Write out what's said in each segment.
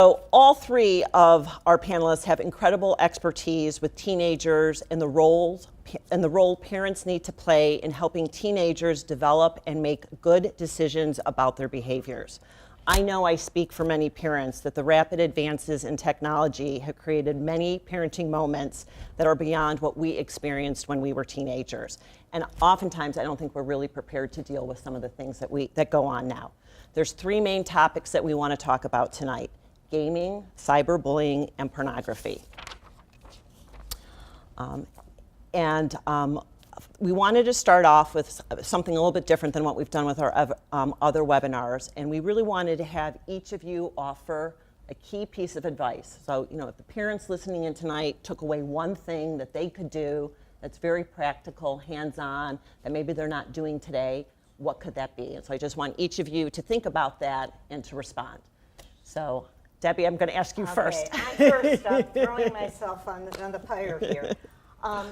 So all three of our panelists have incredible expertise with teenagers and the role parents need to play in helping teenagers develop and make good decisions about their behaviors. I know I speak for many parents that the rapid advances in technology have created many parenting moments that are beyond what we experienced when we were teenagers. And oftentimes I don't think we're really prepared to deal with some of the things that go on now. There's three main topics that we want to talk about tonight: gaming, cyberbullying, and pornography. We wanted to start off with something a little bit different than what we've done with our other webinars, and we really wanted to have each of you offer a key piece of advice. So, if the parents listening in tonight took away one thing that they could do that's very practical, hands-on, that maybe they're not doing today, what could that be? And so I just want each of you to think about that and to respond. So, Debbie, I'm going to ask you first. I'm first. I'm throwing myself on the pyre here. I'm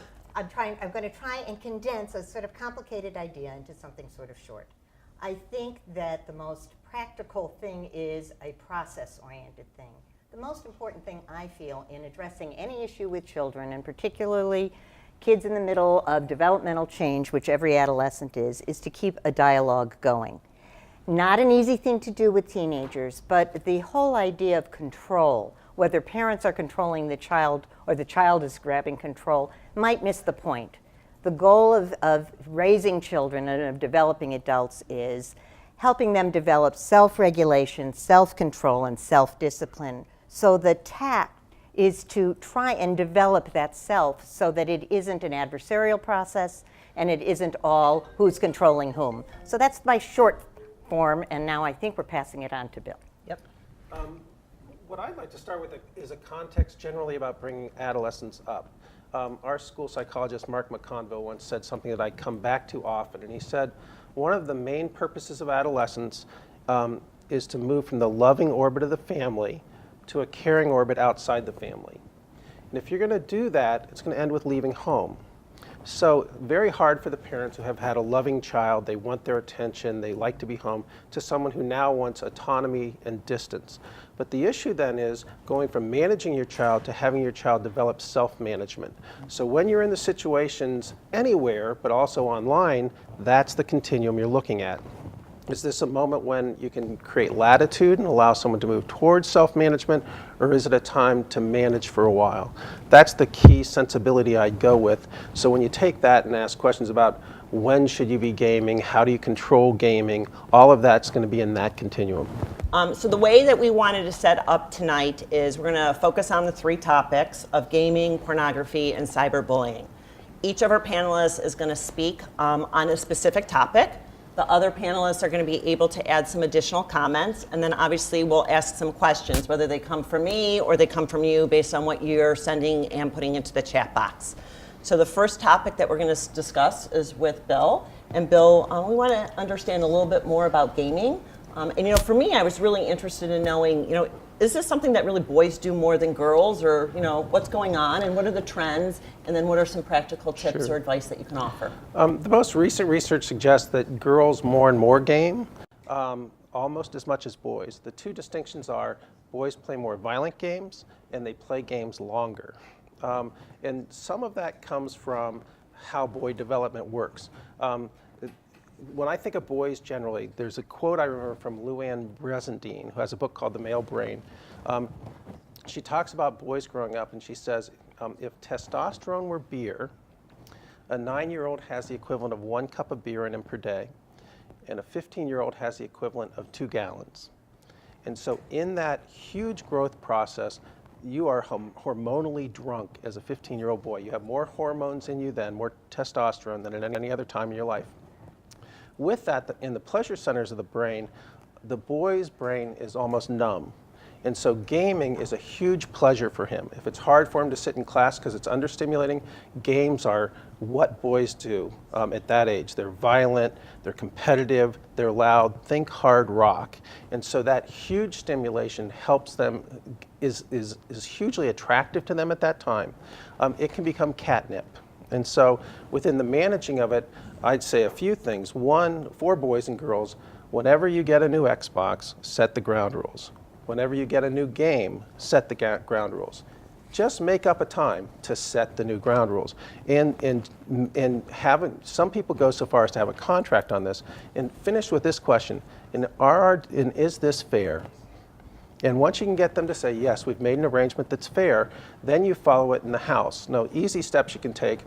going to try and condense a sort of complicated idea into something sort of short. I think that the most practical thing is a process-oriented thing. The most important thing I feel in addressing any issue with children, and particularly kids in the middle of developmental change, which every adolescent is to keep a dialogue going. Not an easy thing to do with teenagers, but the whole idea of control, whether parents are controlling the child or the child is grabbing control, might miss the point. The goal of raising children and of developing adults is helping them develop self-regulation, self-control, and self-discipline. So the tact is to try and develop that self so that it isn't an adversarial process and it isn't all who's controlling whom. So that's my short form, and now I think we're passing it on to Bill. Yep. What I'd like to start with is a context generally about bringing adolescents up. Our school psychologist, Mark McConville, once said something that I come back to often, and he said, one of the main purposes of adolescence is to move from the loving orbit of the family to a caring orbit outside the family. And if you're going to do that, it's going to end with leaving home. So very hard for the parents who have had a loving child, they want their attention, they like to be home, to someone who now wants autonomy and distance. But the issue then is going from managing your child to having your child develop self-management. So when you're in the situations anywhere, but also online, that's the continuum you're looking at. Is this a moment when you can create latitude and allow someone to move towards self-management, or is it a time to manage for a while? That's the key sensibility I'd go with. So when you take that and ask questions about when should you be gaming, how do you control gaming, all of that's going to be in that continuum. So the way that we wanted to set up tonight is we're going to focus on the three topics of gaming, pornography, and cyberbullying. Each of our panelists is going to speak on a specific topic. The other panelists are going to be able to add some additional comments, and then obviously we'll ask some questions, whether they come from me or they come from you based on what you're sending and putting into the chat box. So the first topic that we're going to discuss is with Bill. And Bill, we want to understand a little bit more about gaming. And for me, I was really interested in knowing, is this something that really boys do more than girls, or what's going on and what are the trends, and then what are some practical tips or advice that you can offer? The most recent research suggests that girls more and more game, almost as much as boys. The two distinctions are boys play more violent games and they play games longer. And some of that comes from how boy development works. When I think of boys generally, there's a quote I remember from Luann Bresendine, who has a book called The Male Brain. She talks about boys growing up, and she says, if testosterone were beer, a 9-year-old has the equivalent of 1 cup of beer in him per day, and a 15-year-old has the equivalent of 2 gallons. And so in that huge growth process, you are hormonally drunk as a 15-year-old boy. You have more hormones in you then, more testosterone than at any other time in your life. With that, in the pleasure centers of the brain, the boy's brain is almost numb. And so gaming is a huge pleasure for him. If it's hard for him to sit in class because it's understimulating, games are what boys do at that age. They're violent, they're competitive, they're loud, think hard rock. And so that huge stimulation helps them, is hugely attractive to them at that time. It can become catnip. And so within the managing of it, I'd say a few things. One, for boys and girls, whenever you get a new Xbox, set the ground rules. Whenever you get a new game, set the ground rules. Just make up a time to set the new ground rules. And some people go so far as to have a contract on this. And finish with this question, is this fair? And once you can get them to say, yes, we've made an arrangement that's fair, then you follow it in the house. Now, easy steps you can take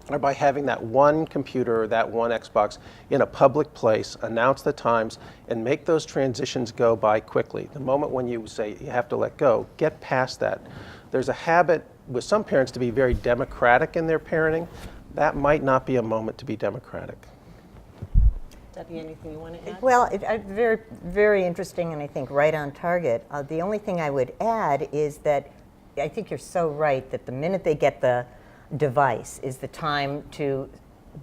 are by having that one computer or that one Xbox in a public place, announce the times, and make those transitions go by quickly. The moment when you say you have to let go, get past that. There's a habit with some parents to be very democratic in their parenting. That might not be a moment to be democratic. Debbie, anything you want to add? Well, very, very interesting, and I think right on target. The only thing I would add is that I think you're so right that the minute they get the device is the time to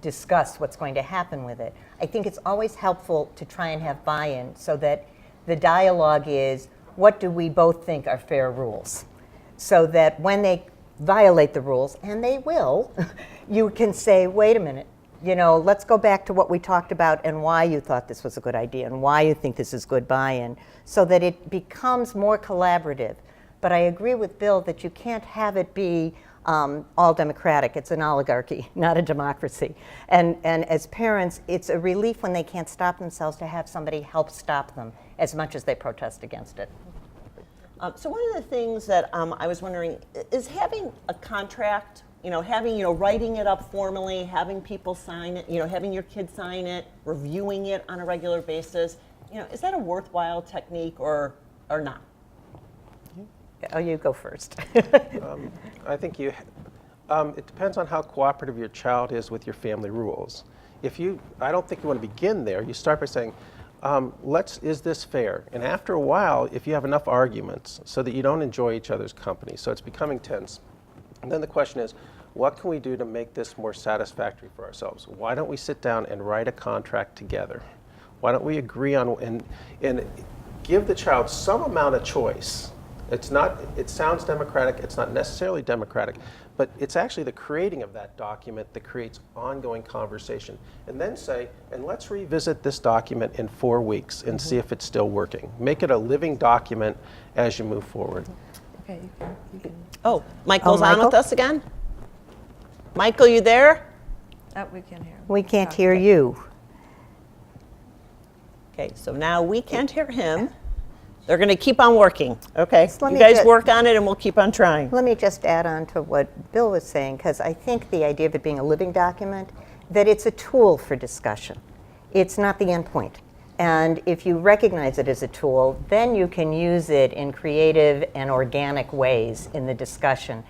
discuss what's going to happen with it. I think it's always helpful to try and have buy-in so that the dialogue is, what do we both think are fair rules? So that when they violate the rules, and they will, you can say, wait a minute, let's go back to what we talked about and why you thought this was a good idea and why you think this is good buy-in, so that it becomes more collaborative. But I agree with Bill that you can't have it be all democratic. It's an oligarchy, not a democracy. And as parents, it's a relief when they can't stop themselves to have somebody help stop them as much as they protest against it. So one of the things that I was wondering is having a contract, writing it up formally, having people sign it, having your kids sign it, reviewing it on a regular basis. Is that a worthwhile technique or not? Oh, you go first. I think it depends on how cooperative your child is with your family rules. I don't think you want to begin there. You start by saying, is this fair? And after a while, if you have enough arguments so that you don't enjoy each other's company, so it's becoming tense, and then the question is, what can we do to make this more satisfactory for ourselves? Why don't we sit down and write a contract together? Why don't we agree on and give the child some amount of choice? It sounds democratic, it's not necessarily democratic, but it's actually the creating of that document that creates ongoing conversation. And then say, and let's revisit this document in 4 weeks and see if it's still working. Make it a living document as you move forward. Okay, you can. Oh, Michael's on Michael? with us again? Michael, you there? Oh, we can't hear. We can't hear you. Okay, so now we can't hear him. They're going to keep on working. Okay, let you me guys get- work on it and we'll keep on trying. Let me just add on to what Bill was saying, because I think the idea of it being a living document, that it's a tool for discussion. It's not the end point. And if you recognize it as a tool, then you can use it in creative and organic ways in the discussion.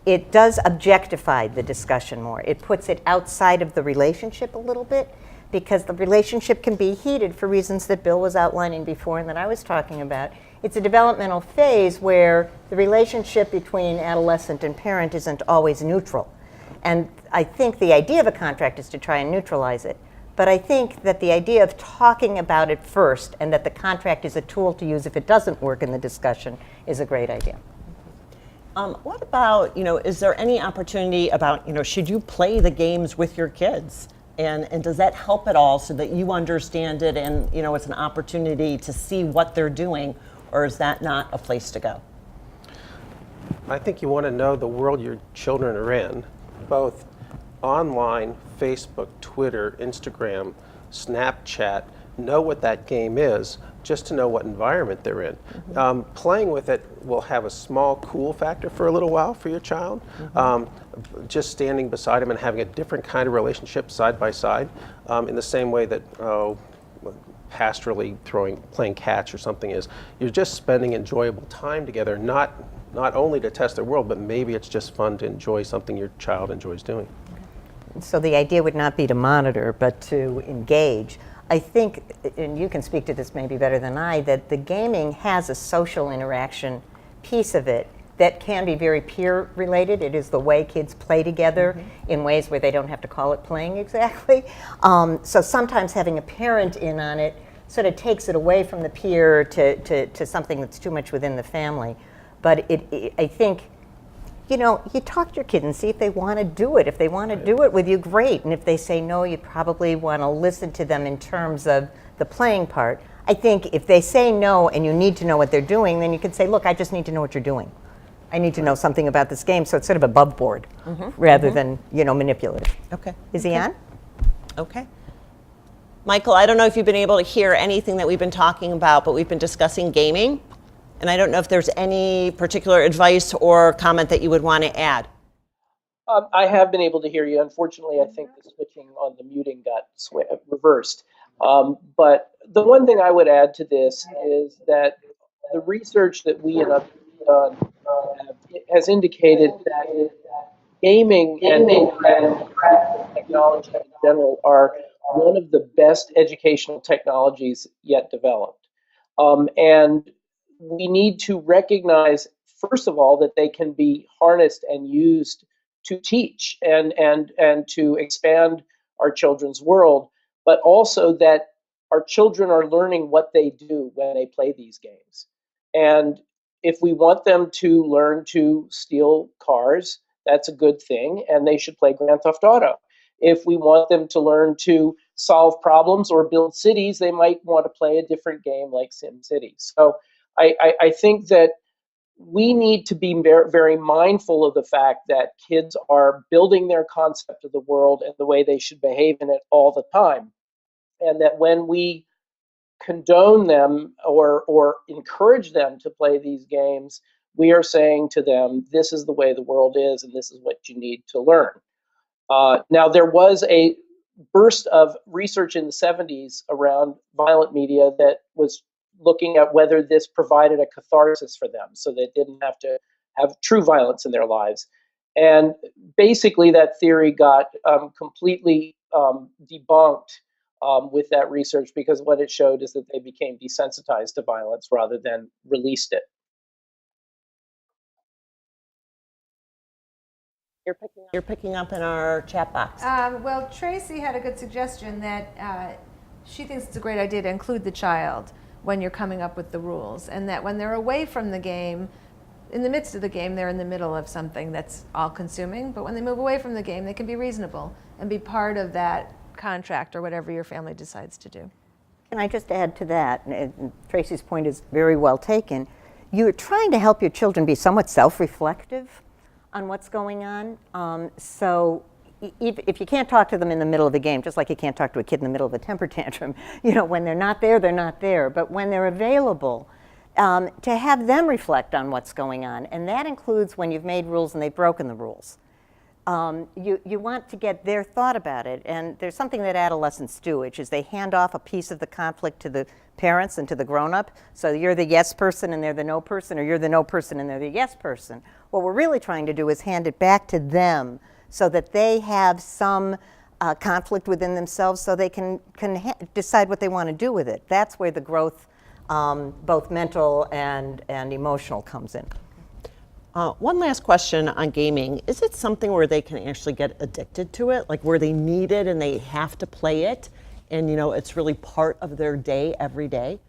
It does objectify the discussion more. It puts it outside of the relationship a little bit, because the relationship can be heated for reasons that Bill was outlining before and that I was talking about. It's a developmental phase where the relationship between adolescent and parent isn't always neutral. And I think the idea of a contract is to try and neutralize it. But I think that the idea of talking about it first and that the contract is a tool to use if it doesn't work in the discussion is a great idea. What about, is there any opportunity about, should you play the games with your kids? And does that help at all so that you understand it and, it's an opportunity to see what they're doing, or is that not a place to go? I think you want to know the world your children are in, both online, Facebook, Twitter, Instagram, Snapchat, know what that game is, just to know what environment they're in. Mm-hmm. Playing with it will have a small cool factor for a little while for your child. Mm-hmm. Just standing beside him and having a different kind of relationship side by side, in the same way that pastorally playing catch or something is. You're just spending enjoyable time together, not only to test their world, but maybe it's just fun to enjoy something your child enjoys doing. So the idea would not be to monitor, but to engage. I think, and you can speak to this maybe better than I, that the gaming has a social interaction piece of it that can be very peer related. It is the way kids play together in ways where they don't have to call it playing exactly. So sometimes having a parent in on it sort of takes it away from the peer to something that's too much within the family. But I think, you talk to your kid and see if they want to do it. If they want to do it with you, great. And if they say no, you probably want to listen to them in terms of the playing part. I think if they say no and you need to know what they're doing, then you can say, look, I just need to know what you're doing. I need to know something about this game, so it's sort of above board rather than, manipulative. Okay. Is he on? Okay. Michael, I don't know if you've been able to hear anything that we've been talking about, but we've been discussing gaming. And I don't know if there's any particular advice or comment that you would want to add. I have been able to hear you. Unfortunately, I think the switching on the muting got reversed. But the one thing I would add to this is that the research that we and others have done has indicated that gaming and interactive technology in general are one of the best educational technologies yet developed. And we need to recognize, first of all, that they can be harnessed and used to teach and to expand our children's world, but also that our children are learning what they do when they play these games. And if we want them to learn to steal cars, that's a good thing, and they should play Grand Theft Auto. If we want them to learn to solve problems or build cities, they might want to play a different game like SimCity. So I think that we need to be very, very mindful of the fact that kids are building their concept of the world and the way they should behave in it all the time. And that when we condone them or encourage them to play these games, we are saying to them, this is the way the world is and this is what you need to learn. Now, there was a burst of research in the 70s around violent media that was looking at whether this provided a catharsis for them so they didn't have to have true violence in their lives. And basically, that theory got completely debunked with that research, because what it showed is that they became desensitized to violence rather than released it. You're picking up in our chat box. Well, Tracy had a good suggestion that she thinks it's a great idea to include the child when you're coming up with the rules, and that when they're away from the game, in the midst of the game, they're in the middle of something that's all-consuming, but when they move away from the game, they can be reasonable and be part of that contract or whatever your family decides to do. Can I just add to that? And Tracy's point is very well taken. You're trying to help your children be somewhat self-reflective on what's going on. So if you can't talk to them in the middle of the game, just like you can't talk to a kid in the middle of a temper tantrum, when they're not there, they're not there. But when they're available, to have them reflect on what's going on. And that includes when you've made rules and they've broken the rules. You want to get their thought about it. And there's something that adolescents do, which is they hand off a piece of the conflict to the parents and to the grown-up. So you're the yes person and they're the no person, or you're the no person and they're the yes person. What we're really trying to do is hand it back to them so that they have some conflict within themselves so they can decide what they want to do with it. That's where the growth, both mental and emotional, comes in. One last question on gaming. Is it something where they can actually get addicted to it? Like where they need it and they have to play it and it's really part of their day every day?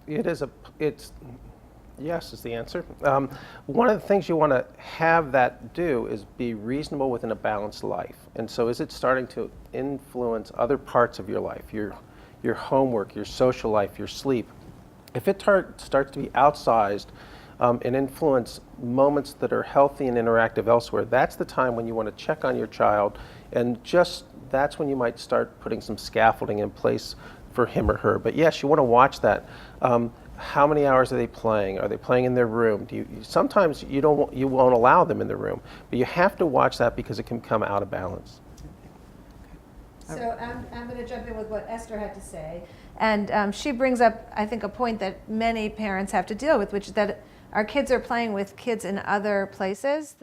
Yes is the answer. One of the things you want to have that do is be reasonable within a balanced life. And so is it starting to influence other parts of your life, your homework, your social life, your sleep? If it starts to be outsized and influence moments that are healthy and interactive elsewhere, that's the time when you want to check on your child, and that's when you might start putting some scaffolding in place for him or her. But yes, you want to watch that. How many hours are they playing? Are they playing in their room? Sometimes you won't allow them in the room, but you have to watch that because it can come out of balance. So I'm going to jump in with what Esther had to say. And she brings up, I think, a point that many parents have to deal with, which is that our kids are playing with kids in other places,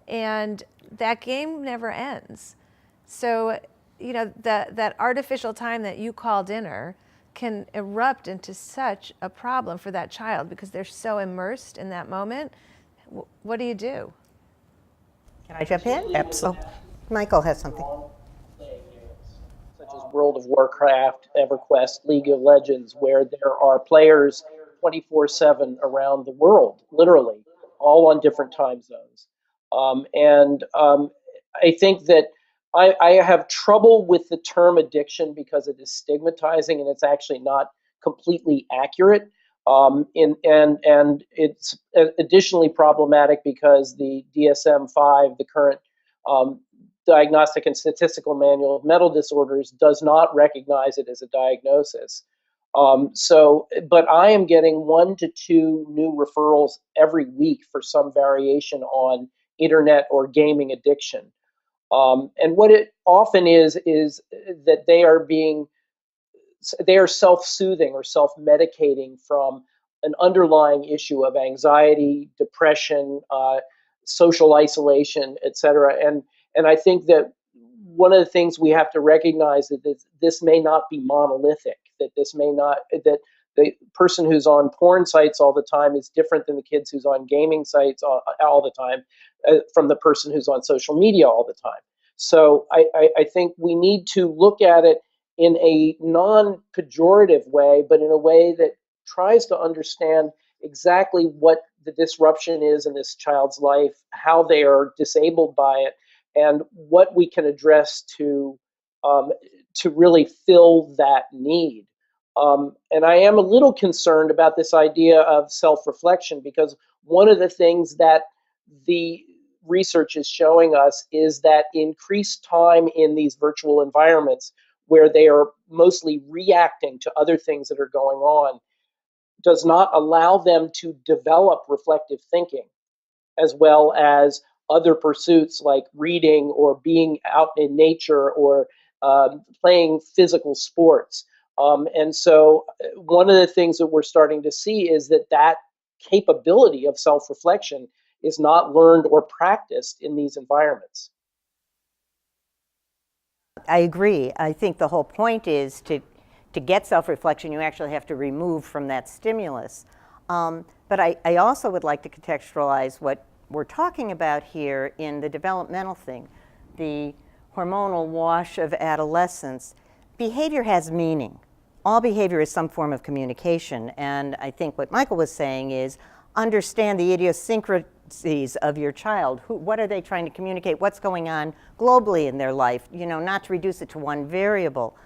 and that game never ends. So, that artificial time that you call dinner can erupt into such a problem for that child because they're so immersed in that moment. What do you do? Can I jump in? Absolutely. Michael has something. Such as World of Warcraft, EverQuest, League of Legends, where there are players 24/7 around the world, literally, all on different time zones. I think that I have trouble with the term addiction because it is stigmatizing and it's actually not completely accurate. And it's additionally problematic because the DSM-5, the current Diagnostic and Statistical Manual of Mental Disorders, does not recognize it as a diagnosis. But I am getting 1 to 2 new referrals every week for some variation on internet or gaming addiction. And what it often is that they are self-soothing or self-medicating from an underlying issue of anxiety, depression, social isolation, etc. And I think that one of the things we have to recognize is that this may not be monolithic. That the person who's on porn sites all the time is different than the kids who's on gaming sites all the time, from the person who's on social media all the time. So I think we need to look at it in a non-pejorative way, but in a way that tries to understand exactly what the disruption is in this child's life, how they are disabled by it, and what we can address to really fill that need. And I am a little concerned about this idea of self-reflection, because one of the things that the research is showing us is that increased time in these virtual environments where they are mostly reacting to other things that are going on does not allow them to develop reflective thinking, as well as other pursuits like reading or being out in nature or playing physical sports. And so one of the things that we're starting to see is that capability of self-reflection is not learned or practiced in these environments. I agree. I think the whole point is to get self-reflection, you actually have to remove from that stimulus. But I also would like to contextualize what we're talking about here in the developmental thing, the hormonal wash of adolescence. Behavior has meaning. All behavior is some form of communication. And I think what Michael was saying is understand the idiosyncrasies of your child. What are they trying to communicate? What's going on globally in their life? Not to reduce it to one variable.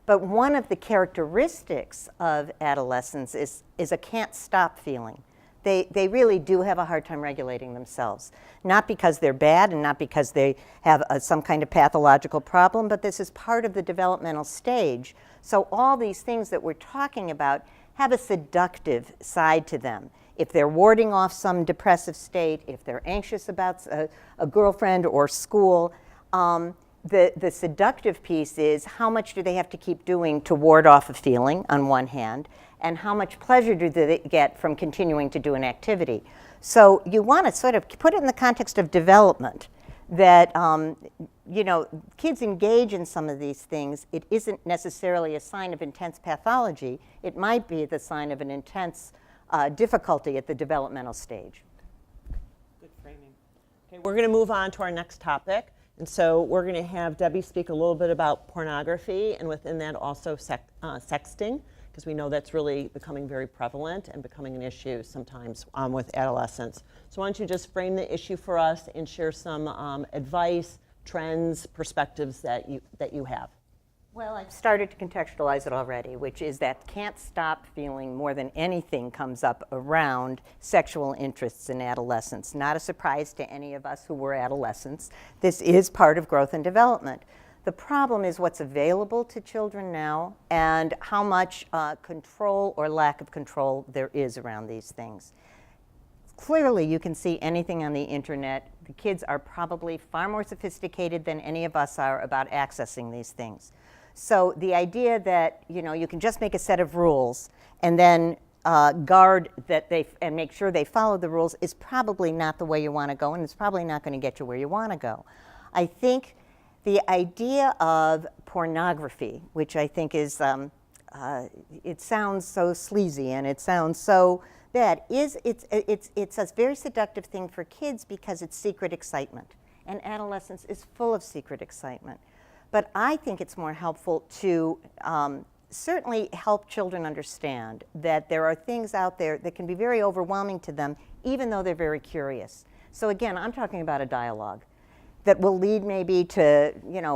But one of the characteristics of adolescence is a can't stop feeling. They really do have a hard time regulating themselves. Not because they're bad and not because they have some kind of pathological problem, but this is part of the developmental stage. So all these things that we're talking about have a seductive side to them. If they're warding off some depressive state, if they're anxious about a girlfriend or school, the seductive piece is how much do they have to keep doing to ward off a feeling on one hand, and how much pleasure do they get from continuing to do an activity. So you want to sort of put it in the context of development, that kids engage in some of these things. It isn't necessarily a sign of intense pathology. It might be the sign of an intense difficulty at the developmental stage. Good framing. Okay, we're going to move on to our next topic. And so we're going to have Debbie speak a little bit about pornography, and within that also sexting, because we know that's really becoming very prevalent and becoming an issue sometimes with adolescents. So why don't you just frame the issue for us and share some advice, trends, perspectives that you have. Well, I've started to contextualize it already, which is that can't stop feeling more than anything comes up around sexual interests in adolescence. Not a surprise to any of us who were adolescents. This is part of growth and development. The problem is what's available to children now and how much control or lack of control there is around these things. Clearly, you can see anything on the internet. The kids are probably far more sophisticated than any of us are about accessing these things. So the idea that you can just make a set of rules and then guard that and make sure they follow the rules is probably not the way you want to go, and it's probably not going to get you where you want to go. I think the idea of pornography, which I think is, it sounds so sleazy and it sounds so bad, it's a very seductive thing for kids because it's secret excitement, and adolescence is full of secret excitement. But I think it's more helpful to certainly help children understand that there are things out there that can be very overwhelming to them, even though they're very curious. So again, I'm talking about a dialogue. that will lead maybe to,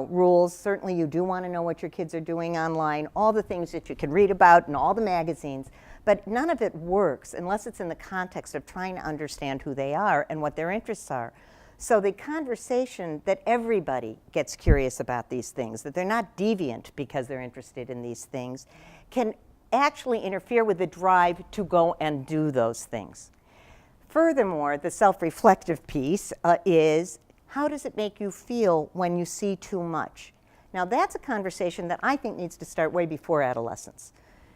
rules. Certainly you do want to know what your kids are doing online, all the things that you can read about in all the magazines, but none of it works unless it's in the context of trying to understand who they are and what their interests are. So the conversation that everybody gets curious about these things, that they're not deviant because they're interested in these things, can actually interfere with the drive to go and do those things. Furthermore, the self-reflective piece is, how does it make you feel when you see too much? Now that's a conversation that I think needs to start way before adolescence.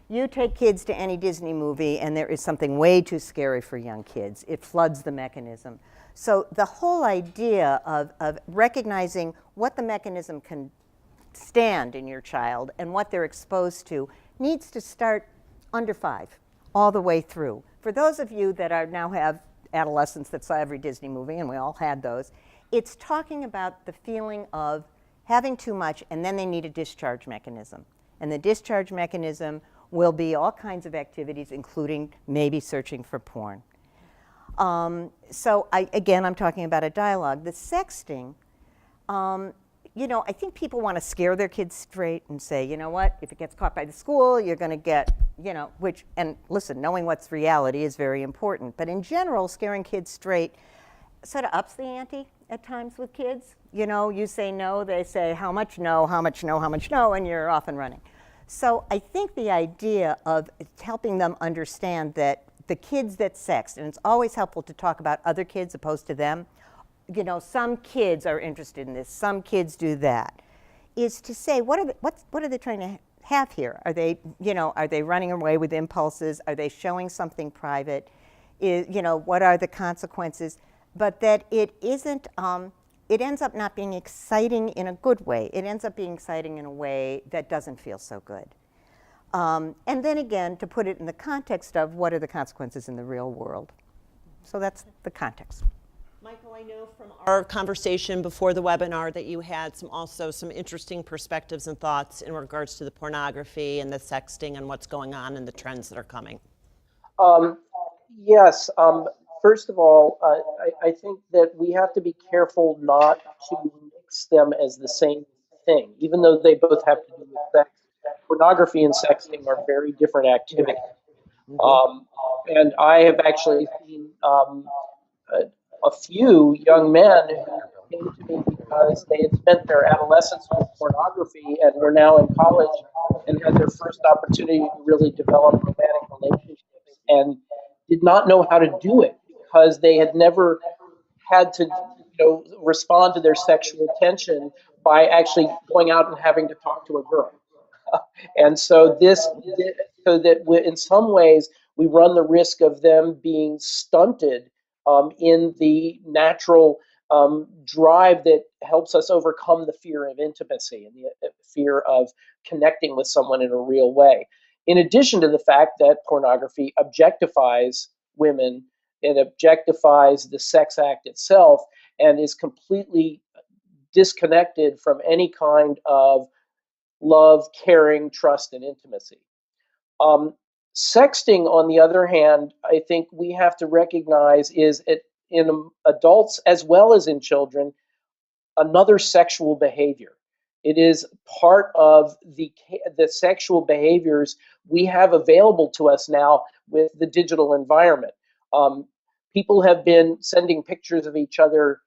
You take kids to any Disney movie and there is something way too scary for young kids. It floods the mechanism. So the whole idea of recognizing what the mechanism can stand in your child and what they're exposed to needs to start under 5 all the way through. For those of you that now have adolescents that saw every Disney movie, and we all had those, it's talking about the feeling of having too much and then they need a discharge mechanism. And the discharge mechanism will be all kinds of activities, including maybe searching for porn. So I'm talking about a dialogue. The sexting, I think people want to scare their kids straight and say, you know what, if it gets caught by the school, you're going to get, and listen, knowing what's reality is very important. But in general, scaring kids straight sort of ups the ante at times with kids. You say no, they say how much no, how much no, how much no, and you're off and running. So I think the idea of helping them understand that the kids that sext, and it's always helpful to talk about other kids opposed to them, some kids are interested in this, some kids do that, is to say, what are they trying to have here? Are they running away with impulses? Are they showing something private? What are the consequences? But that it isn't, it ends up not being exciting in a good way. It ends up being exciting in a way that doesn't feel so good. And then again, to put it in the context of what are the consequences in the real world. So that's the context. Michael, I know from our conversation before the webinar that you had some interesting perspectives and thoughts in regards to the pornography and the sexting and what's going on and the trends that are coming. Yes. First of all, I think that we have to be careful not to mix them as the same thing, even though they both have to do with sex. Pornography and sexting are very different activities. And I have actually seen a few young men who came to me because they had spent their adolescence with pornography and were now in college and had their first opportunity to really develop romantic relationships and did not know how to do it because they had never had to respond to their sexual tension by actually going out and having to talk to a girl. And so in some ways we run the risk of them being stunted in the natural drive that helps us overcome the fear of intimacy and the fear of connecting with someone in a real way. In addition to the fact that pornography objectifies women, it objectifies the sex act itself and is completely disconnected from any kind of love, caring, trust, and intimacy. Sexting, on the other hand, I think we have to recognize is in adults as well as in children, another sexual behavior. It is part of the sexual behaviors we have available to us now with the digital environment. People have been sending pictures of each other,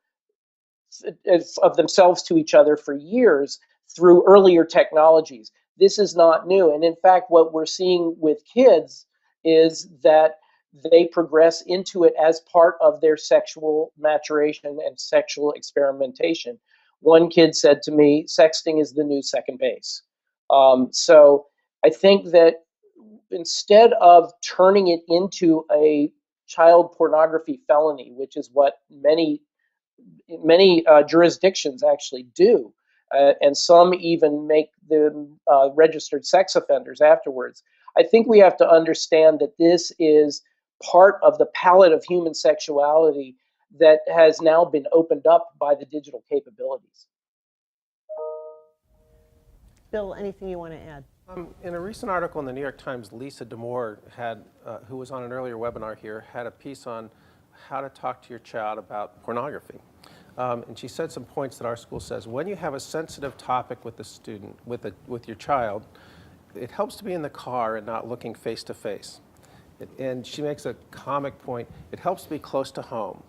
of themselves to each other for years through earlier technologies. This is not new. And in fact, what we're seeing with kids is that they progress into it as part of their sexual maturation and sexual experimentation. One kid said to me, sexting is the new second base. So I think that instead of turning it into a child pornography felony, which is what many jurisdictions actually do, and some even make them registered sex offenders afterwards. I think we have to understand that this is part of the palette of human sexuality that has now been opened up by the digital capabilities. Bill, anything you want to add? In a recent article in the New York Times, Lisa D'Amour had, who was on an earlier webinar here, had a piece on how to talk to your child about pornography. And she said some points that our school says. When you have a sensitive topic with the student, with your child, it helps to be in the car and not looking face to face. And she makes a comic point. It helps to be close to home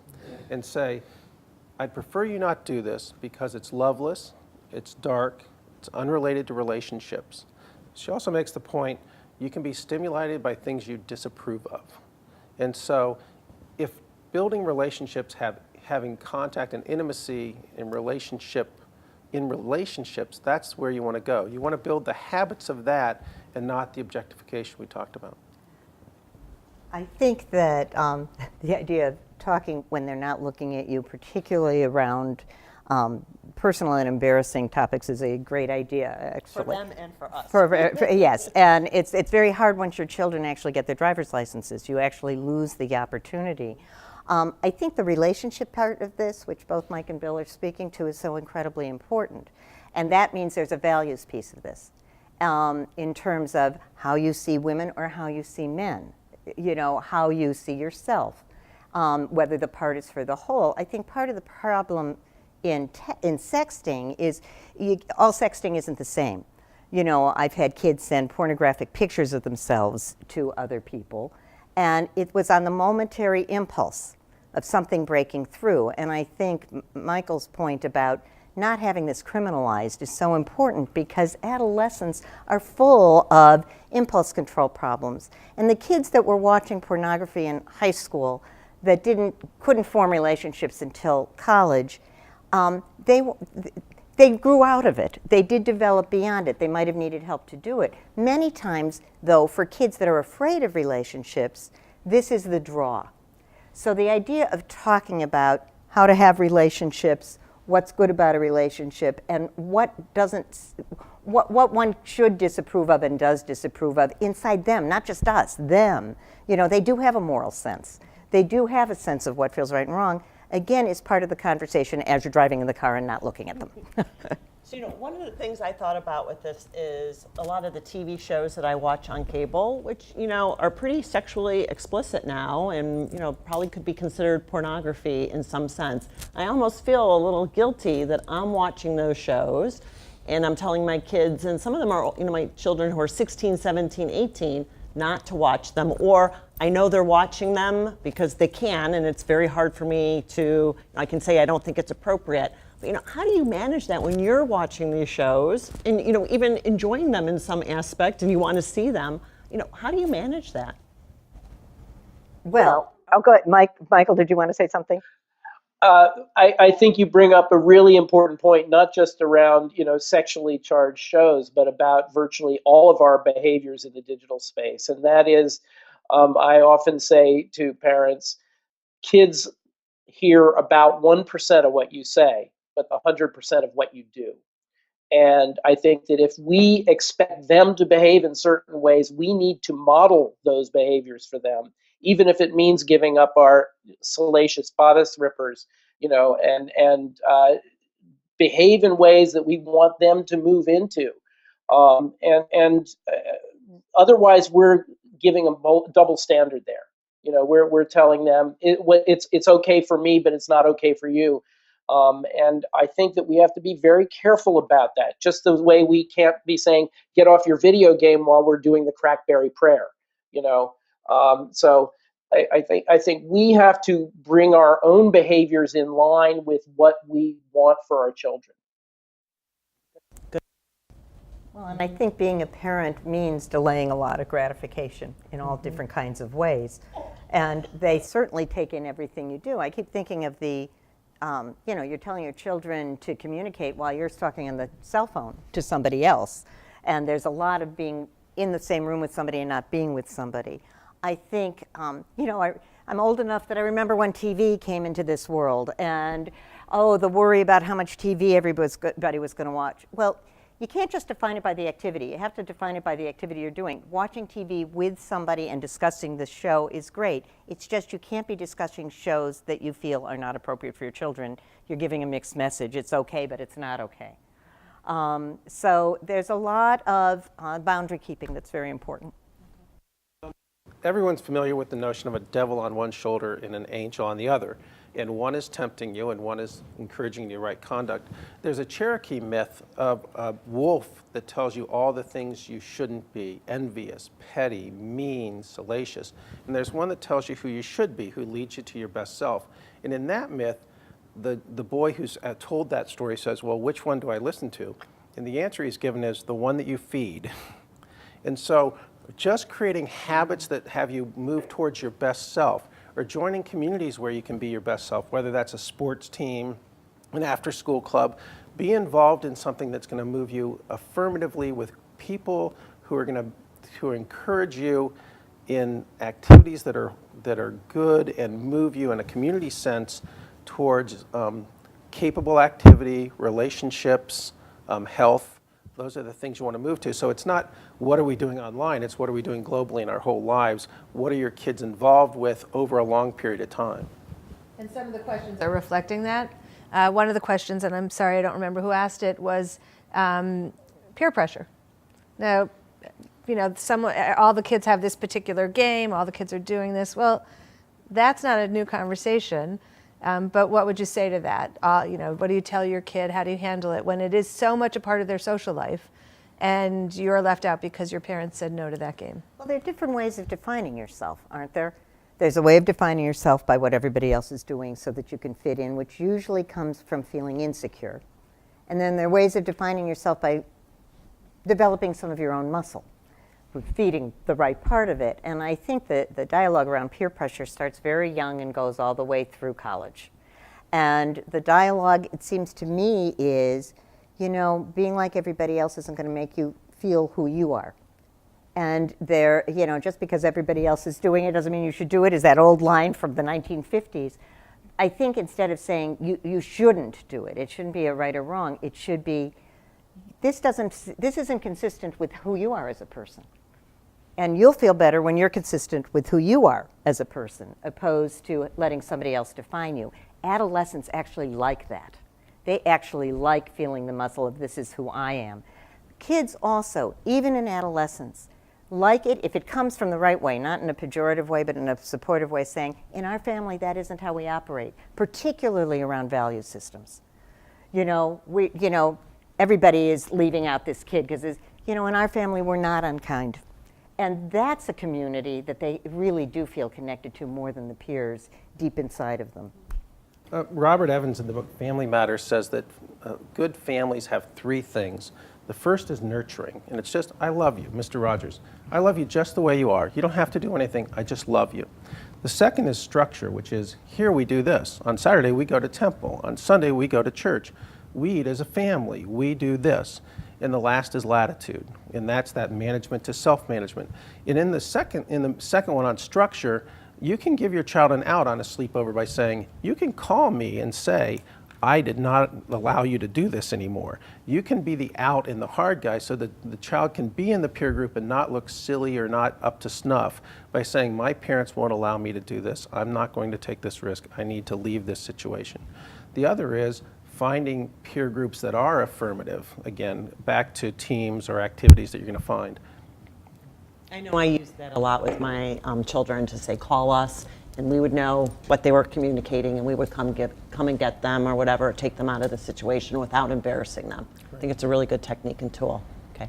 and say, I'd prefer you not do this because it's loveless, it's dark, it's unrelated to relationships. She also makes the point, you can be stimulated by things you disapprove of. And so if building relationships, having contact and intimacy in relationships, that's where you want to go. You want to build the habits of that and not the objectification we talked about. I think that the idea of talking when they're not looking at you, particularly around personal and embarrassing topics, is a great idea, actually. For them and for us. Yes, and it's very hard once your children actually get their driver's licenses. You actually lose the opportunity. I think the relationship part of this, which both Mike and Bill are speaking to, is so incredibly important. And that means there's a values piece of this in terms of how you see women or how you see men, you know, how you see yourself, whether the part is for the whole. I think part of the problem in sexting is all sexting isn't the same. You know, I've had kids send pornographic pictures of themselves to other people, and it was on the momentary impulse of something breaking through. And I think Michael's point about not having this criminalized is so important, because adolescents are full of impulse control problems. And the kids that were watching pornography in high school that couldn't form relationships until college, they grew out of it. They did develop beyond it. They might have needed help to do it. Many times, though, for kids that are afraid of relationships, this is the draw. So the idea of talking about how to have relationships, what's good about a relationship, and what one should disapprove of and does disapprove of inside them, not just us, them. You know, they do have a moral sense. They do have a sense of what feels right and wrong. Again, is part of the conversation as you're driving in the car and not looking at them. So, you know, one of the things I thought about with this is a lot of the TV shows that I watch on cable, which, you know, are pretty sexually explicit now and, you know, probably could be considered pornography in some sense. I almost feel a little guilty that I'm watching those shows and I'm telling my kids, and some of them are, you know, my children who are 16, 17, 18, not to watch them, or I know they're watching them because they can, and it's very hard for me to, I can say I don't think it's appropriate. But, you know, how do you manage that when you're watching these shows and, you know, even enjoying them in some aspect and you want to see them? You know, how do you manage that? Well, I'll go ahead. Michael, did you want to say something? I think you bring up a really important point, not just around, you know, sexually charged shows, but about virtually all of our behaviors in the digital space. And that is, I often say to parents, kids hear about 1% of what you say, but 100% of what you do. And I think that if we expect them to behave in certain ways, we need to model those behaviors for them, even if it means giving up our salacious bodice rippers, you know, and behave in ways that we want them to move into. Otherwise, we're giving a double standard there. You know, we're telling them it's okay for me, but it's not okay for you. And I think that we have to be very careful about that. Just the way we can't be saying, get off your video game while we're doing the crackberry prayer, you know. So I think we have to bring our own behaviors in line with what we want for our children. Well, and I think being a parent means delaying a lot of gratification in all different kinds of ways. And they certainly take in everything you do. I keep thinking of the, you know, you're telling your children to communicate while you're talking on the cell phone to somebody else. And there's a lot of being in the same room with somebody and not being with somebody. I think, you know, I'm old enough that I remember when TV came into this world and, oh, the worry about how much TV everybody was going to watch. Well, you can't just define it by the activity. You have to define it by the activity you're doing. Watching TV with somebody and discussing the show is great. It's just you can't be discussing shows that you feel are not appropriate for your children. You're giving a mixed message. It's okay, but it's not okay. So there's a lot of boundary keeping that's very important. everyone's familiar with the notion of a devil on one shoulder and an angel on the other. And one is tempting you and one is encouraging you right conduct. There's a Cherokee myth of a wolf that tells you all the things you shouldn't be: envious, petty, mean, salacious. And there's one that tells you who you should be, who leads you to your best self. And in that myth, the boy who's told that story says, well, which one do I listen to? And the answer he's given is the one that you feed. And so just creating habits that have you move towards your best self, or joining communities where you can be your best self, whether that's a sports team, an after-school club. Be involved in something that's going to move you affirmatively with people who are going to encourage you in activities that are good and move you in a community sense towards capable activity, relationships, health. Those are the things you want to move to. So it's not what are we doing online, it's what are we doing globally in our whole lives. What are your kids involved with over a long period of time? And some of the questions are reflecting that. One of the questions, and I'm sorry I don't remember who asked it, was peer pressure. Now, all the kids have this particular game, all the kids are doing this. Well, that's not a new conversation. But what would you say to that? What do you tell your kid? How do you handle it when it is so much a part of their social life and you're left out because your parents said no to that game? Well, there are different ways of defining yourself, aren't there? There's a way of defining yourself by what everybody else is doing so that you can fit in, which usually comes from feeling insecure. And then there are ways of defining yourself by developing some of your own muscle, feeding the right part of it. And I think that the dialogue around peer pressure starts very young and goes all the way through college. And the dialogue, it seems to me, is, being like everybody else isn't going to make you feel who you are. And just because everybody else is doing it doesn't mean you should do it, is that old line from the 1950s. I think instead of saying you shouldn't do it, it shouldn't be a right or wrong, it should be, this isn't consistent with who you are as a person. And you'll feel better when you're consistent with who you are as a person, opposed to letting somebody else define you. Adolescents actually like that. They actually like feeling the muscle of this is who I am. Kids also, even in adolescence, like it if it comes from the right way, not in a pejorative way, but in a supportive way, saying, in our family, that isn't how we operate, particularly around value systems. Everybody is leaving out this kid because, in our family, we're not unkind. And that's a community that they really do feel connected to more than the peers deep inside of them. Robert Evans in the book Family Matters says that good families have three things. The first is nurturing, and it's just, I love you, Mr. Rogers. I love you just the way you are. You don't have to do anything, I just love you. The second is structure, which is, here we do this. On Saturday we go to temple. On Sunday we go to church. We eat as a family. We do this. And the last is latitude, and that's that management to self-management. And in the second one on structure, you can give your child an out on a sleepover by saying, you can call me and say, I did not allow you to do this anymore. You can be the out and the hard guy so that the child can be in the peer group and not look silly or not up to snuff by saying, my parents won't allow me to do this. I'm not going to take this risk. I need to leave this situation. The other is finding peer groups that are affirmative, again, back to teams or activities that you're going to find. I know I use that a lot with my children to say, call us, and we would know what they were communicating, and we would come and get them or whatever, take them out of the situation without embarrassing them. I think it's a really good technique and tool. Okay.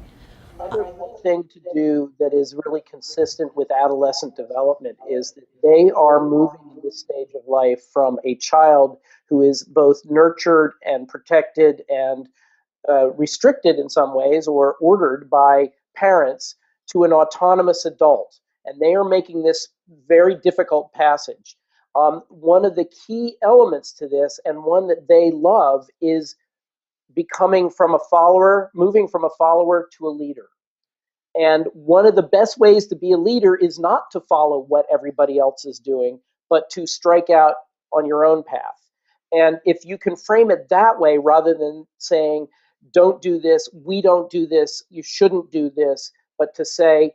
Another thing to do that is really consistent with adolescent development is that they are moving in this stage of life from a child who is both nurtured and protected and restricted in some ways or ordered by parents to an autonomous adult. And they are making this very difficult passage. One of the key elements to this, and one that they love, is moving from a follower to a leader. And one of the best ways to be a leader is not to follow what everybody else is doing, but to strike out on your own path. And if you can frame it that way, rather than saying, don't do this, we don't do this, you shouldn't do this, but to say,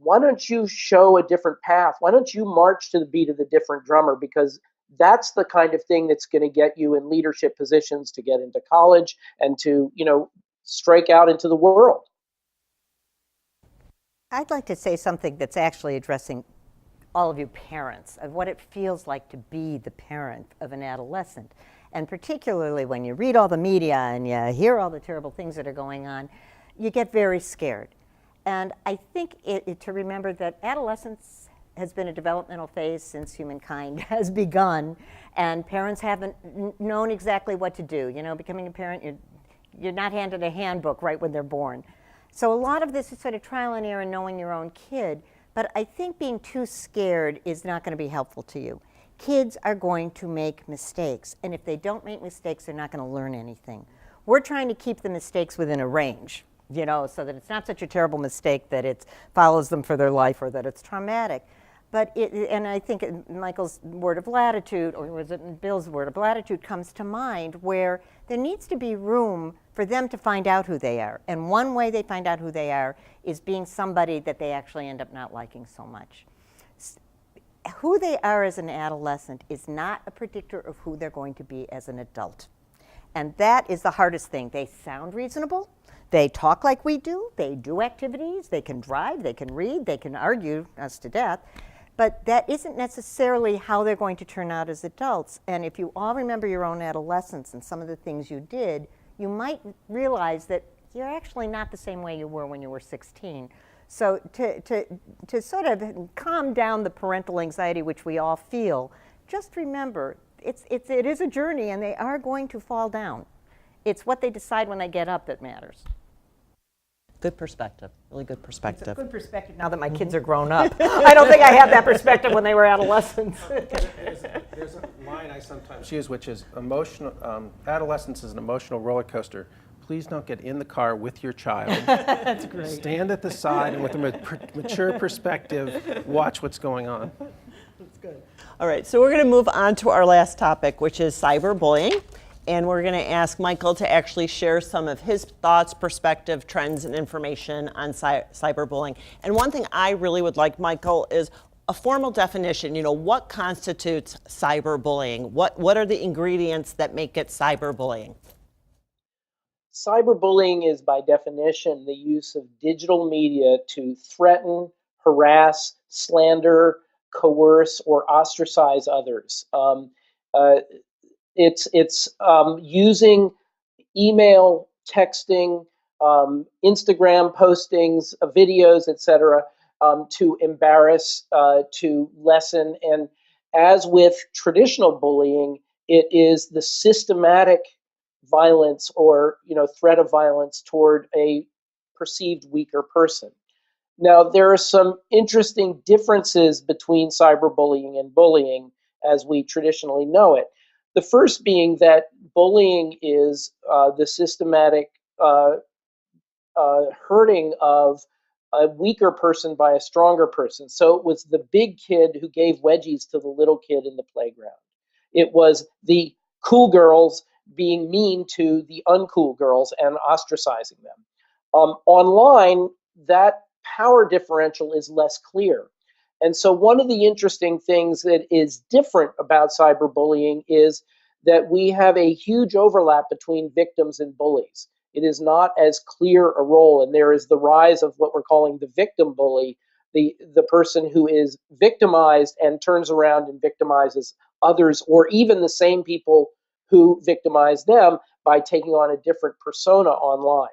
why don't you show a different path? Why don't you march to the beat of the different drummer? Because that's the kind of thing that's going to get you in leadership positions to get into college and to, strike out into the world. I'd like to say something that's actually addressing all of you parents, of what it feels like to be the parent of an adolescent. And particularly when you read all the media and you hear all the terrible things that are going on, you get very scared. And I think to remember that adolescence has been a developmental phase since humankind has begun, and parents haven't known exactly what to do. You know, becoming a parent, you're not handed a handbook right when they're born. So a lot of this is sort of trial and error, knowing your own kid, but I think being too scared is not going to be helpful to you. Kids are going to make mistakes, and if they don't make mistakes, they're not going to learn anything. We're trying to keep the mistakes within a range, you know, so that it's not such a terrible mistake that it follows them for their life or that it's traumatic. But and I think Michael's word of latitude, or was it Bill's word of latitude, comes to mind, where there needs to be room for them to find out who they are. And one way they find out who they are is being somebody that they actually end up not liking so much. Who they are as an adolescent is not a predictor of who they're going to be as an adult. And that is the hardest thing. They sound reasonable. They talk like we do. They do activities. They can drive. They can read. They can argue us to death. But that isn't necessarily how they're going to turn out as adults. And if you all remember your own adolescence and some of the things you did, you might realize that you're actually not the same way you were when you were 16. So to sort of calm down the parental anxiety which we all feel, just remember it is a journey, and they are going to fall down. It's what they decide when they get up that matters. Good perspective, really good perspective. It's a good perspective now that my kids are grown up. I don't think I had that perspective when they were adolescents. There's a line I sometimes use, which is adolescence is an emotional roller coaster. Please don't get in the car with your child. That's great. Stand at the side and with a mature perspective, watch what's going on. That's good. All right, so we're going to move on to our last topic, which is cyberbullying. And we're going to ask Michael to actually share some of his thoughts, perspective, trends, and information on cyberbullying. And one thing I really would like, Michael, is a formal definition. You know, what constitutes cyberbullying? What are the ingredients that make it cyberbullying? Cyberbullying is, by definition, the use of digital media to threaten, harass, slander, coerce, or ostracize others. It's using email, texting, Instagram postings, videos, etc., to embarrass, to lessen. And as with traditional bullying, it is the systematic violence or threat of violence toward a perceived weaker person. Now, there are some interesting differences between cyberbullying and bullying as we traditionally know it. The first being that bullying is the systematic hurting of a weaker person by a stronger person. So it was the big kid who gave wedgies to the little kid in the playground. It was the cool girls being mean to the uncool girls and ostracizing them. Online, that power differential is less clear. And so one of the interesting things that is different about cyberbullying is that we have a huge overlap between victims and bullies. It is not as clear a role, and there is the rise of what we're calling the victim bully, the person who is victimized and turns around and victimizes others, or even the same people who victimize them by taking on a different persona online.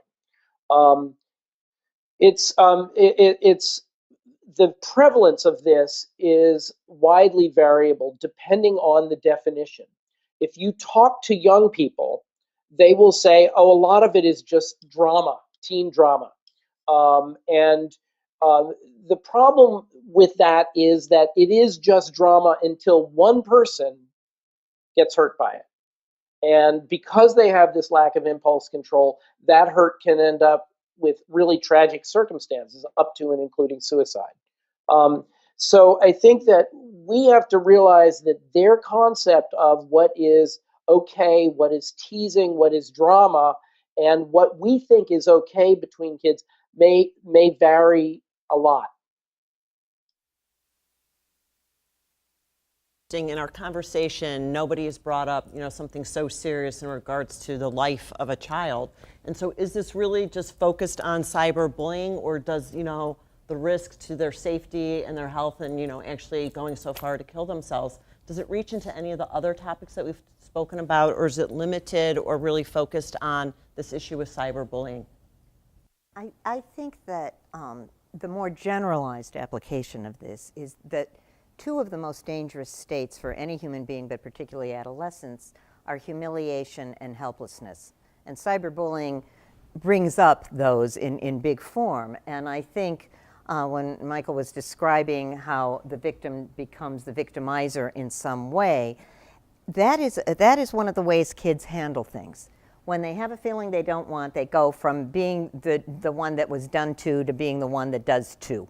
The prevalence of this is widely variable depending on the definition. If you talk to young people, they will say, oh, a lot of it is just drama, teen drama. The problem with that is that it is just drama until one person gets hurt by it. And because they have this lack of impulse control, that hurt can end up with really tragic circumstances, up to and including suicide. So I think that we have to realize that their concept of what is okay, what is teasing, what is drama, and what we think is okay between kids may vary a lot. In our conversation, nobody has brought up, something so serious in regards to the life of a child. And so is this really just focused on cyberbullying, or does, the risk to their safety and their health and, actually going so far to kill themselves. Does it reach into any of the other topics that we've spoken about, or is it limited or really focused on this issue with cyberbullying? I think that the more generalized application of this is that two of the most dangerous states for any human being, but particularly adolescents, are humiliation and helplessness. And cyberbullying brings up those in big form. And I think when Michael was describing how the victim becomes the victimizer in some way, that is one of the ways kids handle things. When they have a feeling they don't want, they go from being the one that was done to being the one that does to.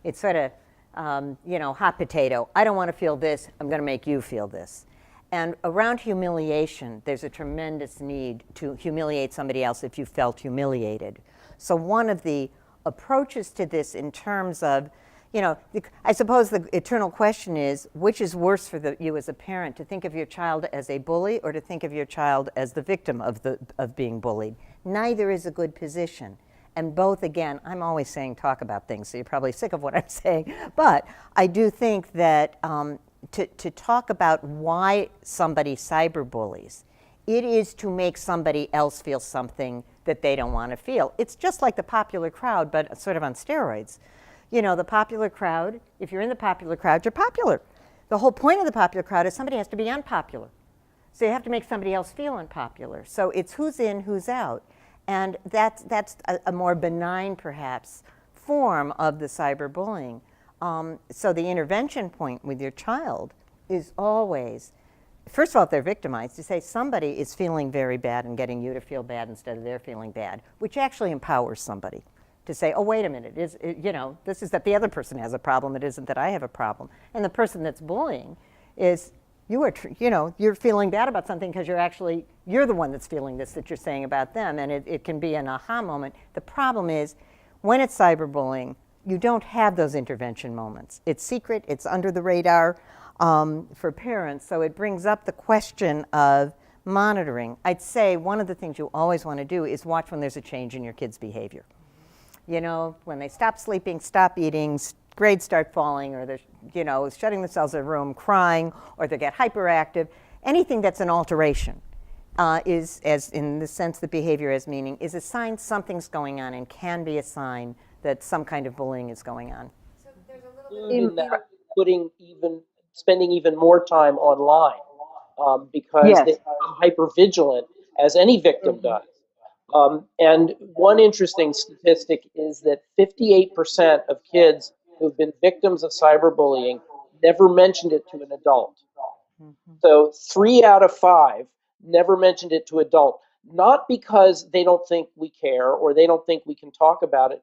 It's sort of, hot potato. I don't want to feel this. I'm going to make you feel this. And around humiliation, there's a tremendous need to humiliate somebody else if you felt humiliated. So one of the approaches to this in terms of, I suppose the eternal question is, which is worse for you as a parent, to think of your child as a bully or to think of your child as the victim of being bullied? Neither is a good position. And both, again, I'm always saying talk about things, so you're probably sick of what I'm saying. But I do think that to talk about why somebody cyberbullies, it is to make somebody else feel something that they don't want to feel. It's just like the popular crowd, but sort of on steroids. The popular crowd, if you're in the popular crowd, you're popular. The whole point of the popular crowd is somebody has to be unpopular. So you have to make somebody else feel unpopular. So it's who's in, who's out. And that's a more benign, perhaps, form of the cyberbullying. So the intervention point with your child is always, first of all, if they're victimized, to say somebody is feeling very bad and getting you to feel bad instead of they're feeling bad, which actually empowers somebody to say, oh, wait a minute, this is that the other person has a problem, it isn't that I have a problem. And the person that's bullying is, you're feeling bad about something because you're the one that's feeling this that you're saying about them, and it can be an aha moment. The problem is, when it's cyberbullying, you don't have those intervention moments. It's secret, it's under the radar for parents, so it brings up the question of monitoring. I'd say one of the things you always want to do is watch when there's a change in your kid's behavior. When they stop sleeping, stop eating, grades start falling, or they're shutting themselves in a room, crying, or they get hyperactive. Anything that's an alteration is, as in the sense that behavior has meaning, is a sign something's going on and can be a sign that some kind of bullying is going on. So there's a little In that, spending even more time online because Yes. they become hypervigilant, as any victim does. And one interesting statistic is that 58% of kids who've been victims of cyberbullying never mentioned it to an adult. So 3 out of 5 never mentioned it to adult, not because they don't think we care or they don't think we can talk about it,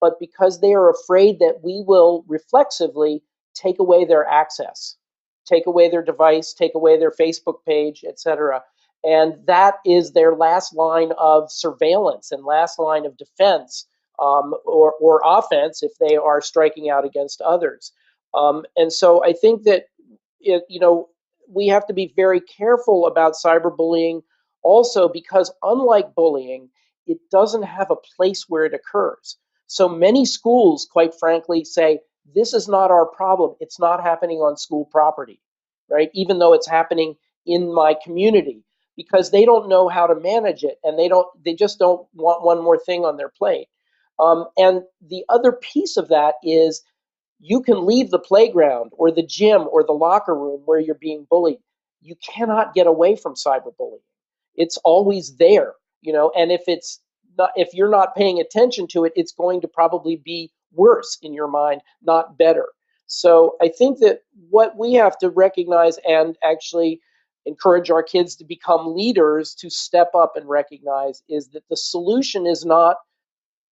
but because they are afraid that we will reflexively take away their access, take away their device, take away their Facebook page, etc. And that is their last line of surveillance and last line of defense or offense if they are striking out against others. And so I think that we have to be very careful about cyberbullying also because unlike bullying, it doesn't have a place where it occurs. So many schools, quite frankly, say, this is not our problem. It's not happening on school property, right? Even though it's happening in my community, because they don't know how to manage it and they just don't want one more thing on their plate. And the other piece of that is you can leave the playground or the gym or the locker room where you're being bullied. You cannot get away from cyberbullying. It's always there, and if you're not paying attention to it, it's going to probably be worse in your mind, not better. So I think that what we have to recognize and actually encourage our kids to become leaders to step up and recognize is that the solution is not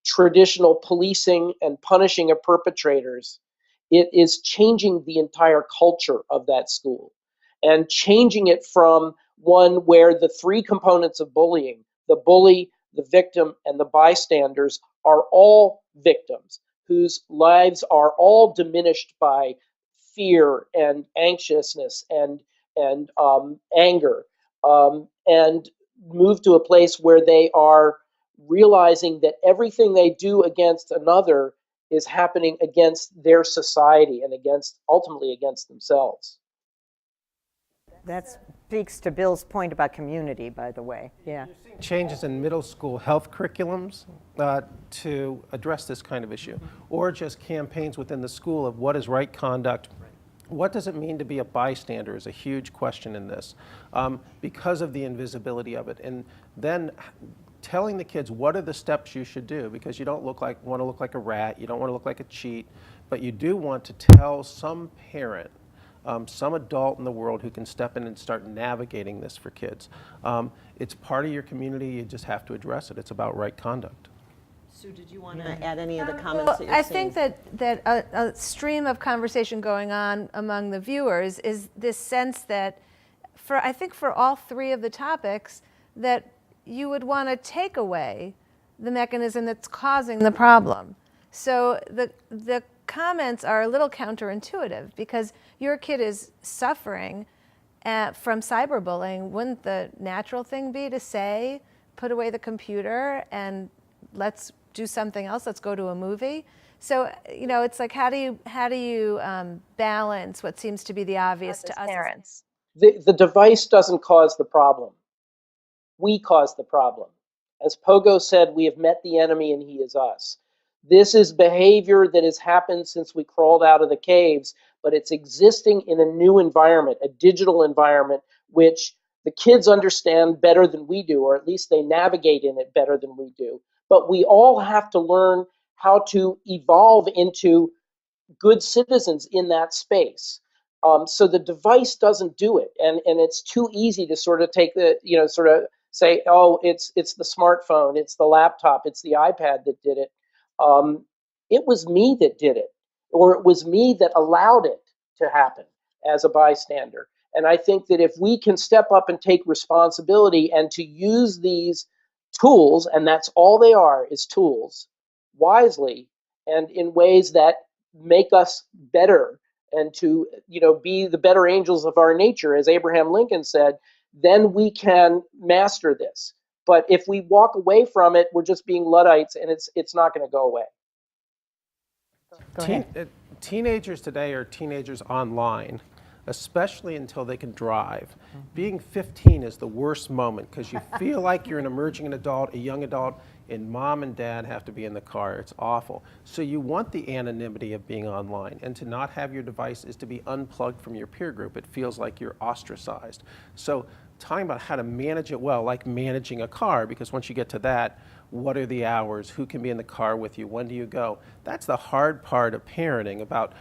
traditional policing and punishing of perpetrators. It is changing the entire culture of that school and changing it from one where the 3 components of bullying, the bully, the victim, and the bystanders, are all victims whose lives are all diminished by fear and anxiousness and anger, and move to a place where they are realizing that everything they do against another is happening against their society and ultimately against themselves. That speaks to Bill's point about community, by the way. Yeah. Changes in middle school health curriculums to address this kind of issue, or just campaigns within the school of what is right conduct. What does it mean to be a bystander is a huge question in this because of the invisibility of it. And then telling the kids what are the steps you should do, because you don't want to look like a rat, you don't want to look like a cheat, but you do want to tell some parent, some adult in the world who can step in and start navigating this for kids. It's part of your community, you just have to address it. It's about right conduct. Sue, did you want to add any of the comments Well, that you're I seeing? think that a stream of conversation going on among the viewers is this sense that, I think for all three of the topics, that you would want to take away the mechanism that's causing the problem. So the comments are a little counterintuitive because your kid is suffering from cyberbullying. Wouldn't the natural thing be to say, put away the computer and let's do something else, let's go to a movie? So, it's like, how do you balance what seems to be the obvious to us parents? The device doesn't cause the problem. We cause the problem. As Pogo said, we have met the enemy and he is us. This is behavior that has happened since we crawled out of the caves, but it's existing in a new environment, a digital environment, which the kids understand better than we do, or at least they navigate in it better than we do. But we all have to learn how to evolve into good citizens in that space. So the device doesn't do it. And it's too easy to sort of take sort of say, oh, it's the smartphone, it's the laptop, it's the iPad that did it. It was me that did it, or it was me that allowed it to happen as a bystander. And I think that if we can step up and take responsibility and to use these tools, and that's all they are, is tools, wisely and in ways that make us better and to be the better angels of our nature, as Abraham Lincoln said, then we can master this. But if we walk away from it, we're just being Luddites, and it's not going to go away. Go ahead. Teenagers today are teenagers online, especially until they can drive. Being 15 is the worst moment because you feel like you're an emerging adult, a young adult, and mom and dad have to be in the car. It's awful. So you want the anonymity of being online, and to not have your device is to be unplugged from your peer group. It feels like you're ostracized. So talking about how to manage it well, like managing a car, because once you get to that, what are the hours, who can be in the car with you, when do you go? That's the hard part of parenting, about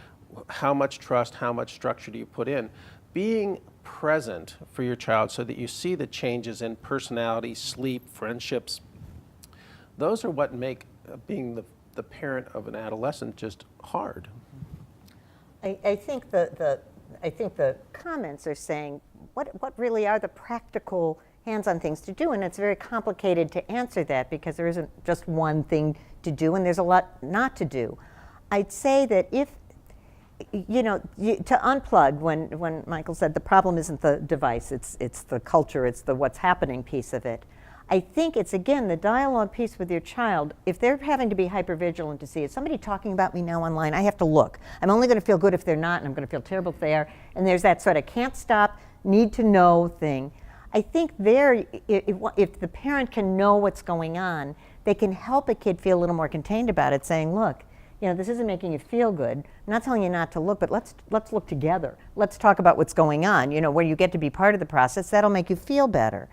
how much trust, how much structure do you put in. Being present for your child so that you see the changes in personality, sleep, friendships, those are what make being the parent of an adolescent just hard. I think the comments are saying, what really are the practical hands-on things to do? And it's very complicated to answer that because there isn't just one thing to do and there's a lot not to do. I'd say that if, to unplug, when Michael said the problem isn't the device, it's the culture, it's the what's happening piece of it. I think it's, again, the dialogue piece with your child. If they're having to be hypervigilant to see, is somebody talking about me now online? I have to look. I'm only going to feel good if they're not, and I'm going to feel terrible if they are. And there's that sort of can't stop, need to know thing. I think there, if the parent can know what's going on, they can help a kid feel a little more contained about it, saying, look, this isn't making you feel good. I'm not telling you not to look, but let's look together. Let's talk about what's going on. Where you get to be part of the process, that'll make you feel better.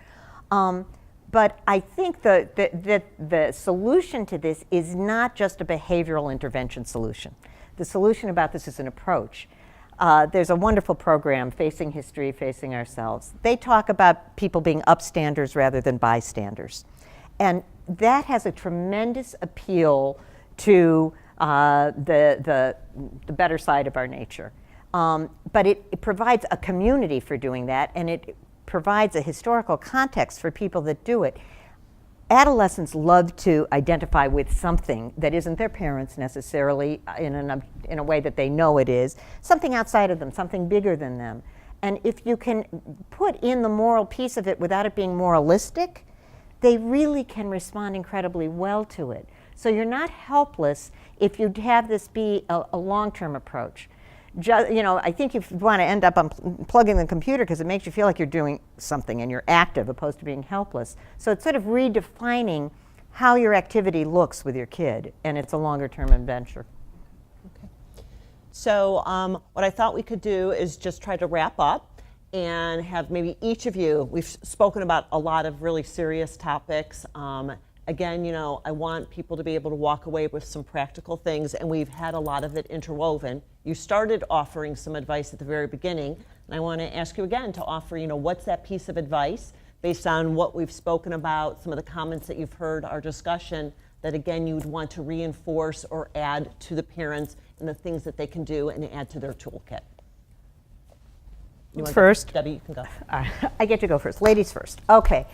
But I think the solution to this is not just a behavioral intervention solution. The solution about this is an approach. There's a wonderful program, Facing History, Facing Ourselves. They talk about people being upstanders rather than bystanders. And that has a tremendous appeal to the better side of our nature. But it provides a community for doing that, and it provides a historical context for people that do it. Adolescents love to identify with something that isn't their parents necessarily in a way that they know it is, something outside of them, something bigger than them. And if you can put in the moral piece of it without it being moralistic, they really can respond incredibly well to it. So you're not helpless if you'd have this be a long-term approach. I think you want to end up unplugging the computer because it makes you feel like you're doing something and you're active opposed to being helpless. So it's sort of redefining how your activity looks with your kid, and it's a longer-term adventure. So what I thought we could do is just try to wrap up and have maybe each of you, we've spoken about a lot of really serious topics. Again, I want people to be able to walk away with some practical things, and we've had a lot of it interwoven. You started offering some advice at the very beginning, and I want to ask you again to offer, what's that piece of advice based on what we've spoken about, some of the comments that you've heard, our discussion, that again you would want to reinforce or add to the parents and the things that they can do and add to their toolkit. First. Debbie, you can go. I get to go first. Ladies first. Okay.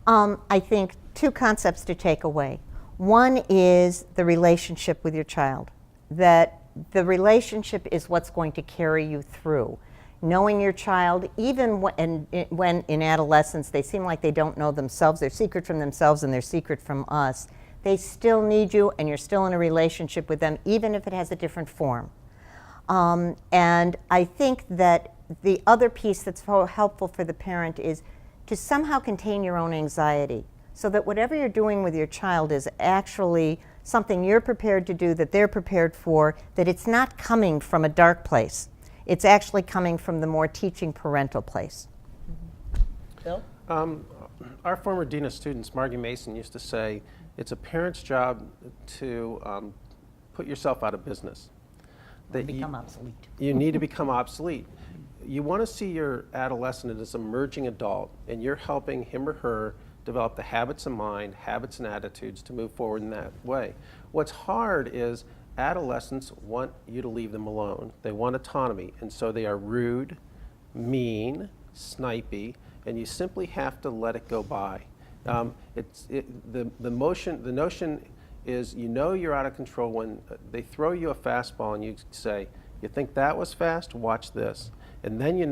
I think two concepts to take away. One is the relationship with your child, that the relationship is what's going to carry you through. Knowing your child, even when in adolescence they seem like they don't know themselves, they're secret from themselves and they're secret from us, they still need you and you're still in a relationship with them, even if it has a different form. And I think that the other piece that's helpful for the parent is to somehow contain your own anxiety, so that whatever you're doing with your child is actually something you're prepared to do, that they're prepared for, that it's not coming from a dark place. It's actually coming from the more teaching parental place. Bill? Our former Dean of Students, Margie Mason, used to say, it's a parent's job to put yourself out of business. That Become obsolete. You need to become obsolete. You want to see your adolescent as an emerging adult, and you're helping him or her develop the habits of mind, habits and attitudes to move forward in that way. What's hard is adolescents want you to leave them alone. They want autonomy, and so they are rude, mean, snipey, and you simply have to let it go by. The notion is, you're out of control when they throw you a fastball and you say, you think that was fast? Watch this. And then you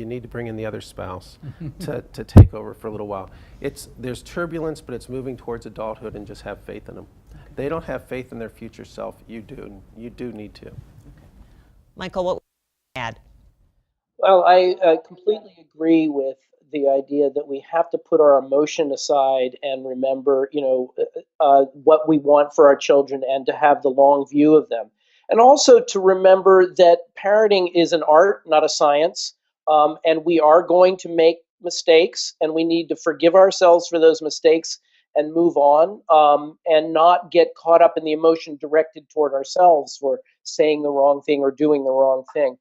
need to bring in the other spouse to take over for a little while. There's turbulence, but it's moving towards adulthood, and just have faith in them. Okay. They don't have faith in their future self. You do, and you do need to. Okay. Michael, what would you add? Well, I completely agree with the idea that we have to put our emotion aside and remember, what we want for our children, and to have the long view of them. And also to remember that parenting is an art, not a science, and we are going to make mistakes, and we need to forgive ourselves for those mistakes and move on, and not get caught up in the emotion directed toward ourselves for saying the wrong thing or doing the wrong thing.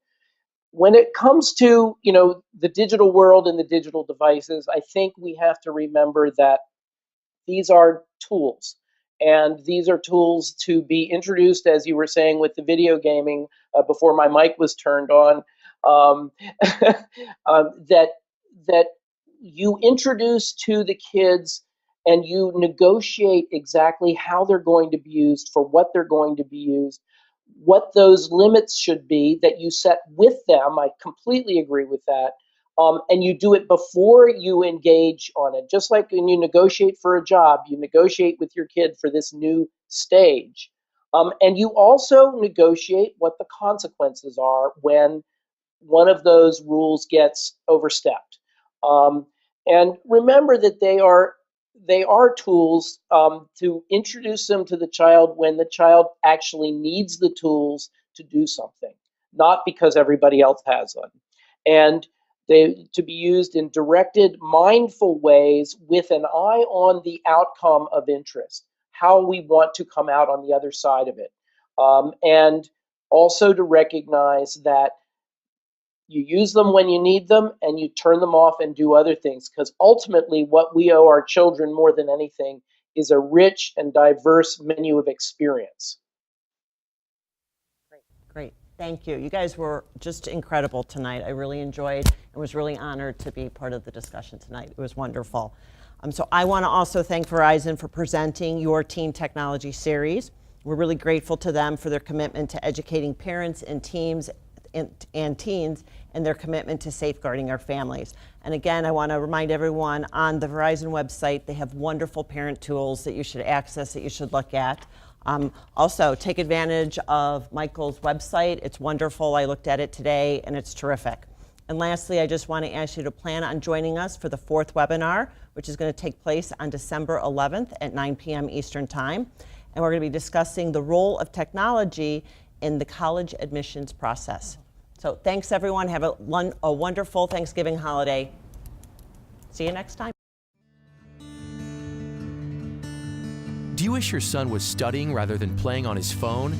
When it comes to, the digital world and the digital devices, I think we have to remember that these are tools. And these are tools to be introduced, as you were saying, with the video gaming before my mic was turned on, that you introduce to the kids and you negotiate exactly how they're going to be used, for what they're going to be used, what those limits should be that you set with them. I completely agree with that. And you do it before you engage on it. Just like when you negotiate for a job, you negotiate with your kid for this new stage. And you also negotiate what the consequences are when one of those rules gets overstepped. And remember that they are tools to introduce them to the child when the child actually needs the tools to do something, not because everybody else has them. And to be used in directed, mindful ways with an eye on the outcome of interest, how we want to come out on the other side of it. And also to recognize that you use them when you need them and you turn them off and do other things, because ultimately what we owe our children more than anything is a rich and diverse menu of experience. Great. Thank you. You guys were just incredible tonight. I really enjoyed and was really honored to be part of the discussion tonight. It was wonderful. So I want to also thank Verizon for presenting your Teen Technology Series. We're really grateful to them for their commitment to educating parents and teams and teens, and their commitment to safeguarding our families. And again, I want to remind everyone, on the Verizon website, they have wonderful parent tools that you should access, that you should look at. Also, take advantage of Michael's website. It's wonderful. I looked at it today, and it's terrific. And lastly, I just want to ask you to plan on joining us for the 4th webinar, which is going to take place on December 11th at 9 p.m. Eastern Time. And we're going to be discussing the role of technology in the college admissions process. So thanks, everyone. Have a wonderful Thanksgiving holiday. See you next time. Do you wish your son was studying rather than playing on his phone?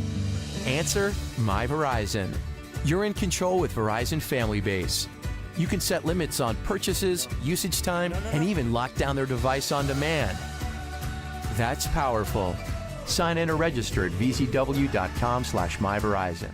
Answer, My Verizon. You're in control with Verizon Family Base. You can set limits on purchases, usage time, and even lock down their device on demand. That's powerful. Sign in or register at vzw.com/myverizon.